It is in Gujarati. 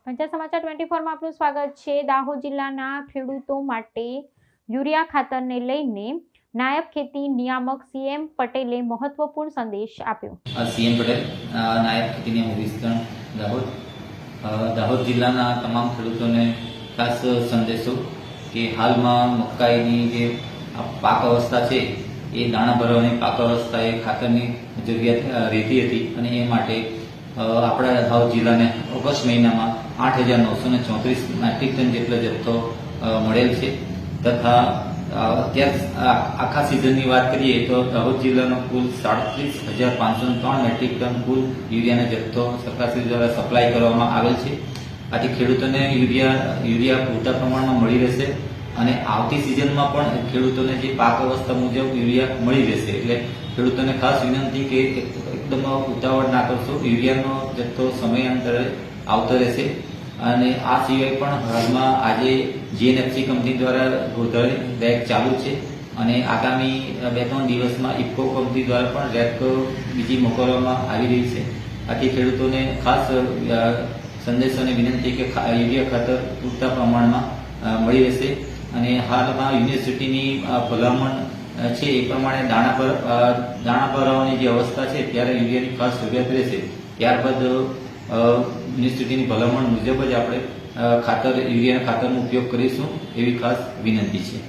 પંચાયત સમાચાર 24 માં આપનું સ્વાગત છે। દાહોદ જિલ્લાના ખેડૂતો માટે યુરિયા ખાતરને લઈને નાયબ ખેતી નિયામક સીએમ પટેલે મહત્વપૂર્ણ સંદેશ આપ્યો। સીએમ પટેલ નાયબ ખેતી નિયામક વિસ્તરણ દાહોદ જિલ્લાના તમામ ખેડૂતોને ખાસ સંદેશો કે હાલમાં મકાઈની જે પાક અવસ્થા છે એ દાણા ભરવાની પાક અવસ્થા એ ખાતરની જરૂરિયાત રહેતી હતી અને એ માટે આપણા દાહોદ જિલ્લાને ઓગસ્ટ મહિનામાં 8,934 મેટ્રિક ટન જેટલો જથ્થો મળેલ છે તથા અત્યારે આખા સિઝનની વાત કરીએ તો દાહોદ જિલ્લાનો કુલ 37,503 મેટ્રિક ટન કુલ યુરિયાનો જથ્થો સરકારશ્રી દ્વારા સપ્લાય કરવામાં આવેલ છે। આથી ખેડૂતોને યુરિયા પૂરતા પ્રમાણમાં મળી રહેશે અને આવતી સિઝનમાં પણ ખેડૂતોને જે પાક અવસ્થા મુજબ યુરિયા મળી રહેશે। એટલે ખેડૂતોને ખાસ વિનંતી કે એકદમ ઉતાવળ ના કરશો, યુરિયાનો જથ્થો સમયાંતરે આવતો રહેશે। અને આ સિવાય પણ હાલમાં આજે જીએનએફસી કંપની દ્વારા ગોધરા રેક ચાલુ છે અને આગામી 2-3 દિવસમાં ઇફકો કંપની દ્વારા પણ રેક બીજી મોકલવામાં આવી રહી છે। આથી ખેડૂતોને ખાસ સંદેશ અને વિનંતી કે યુરિયા ખાતર પૂરતા પ્રમાણમાં મળી રહેશે અને હાલમાં યુનિવર્સિટીની ભલામણ છે એ પ્રમાણે દાણા ભરાવાની જે અવસ્થા છે ત્યારે યુરિયાની ખાસ જરૂરિયાત રહેશે। ત્યારબાદ યુનિવર્સિટીની ભલામણ મુજબ જ આપણે યુરિયાના ખાતરનો ઉપયોગ કરીશું એવી ખાસ વિનંતી છે।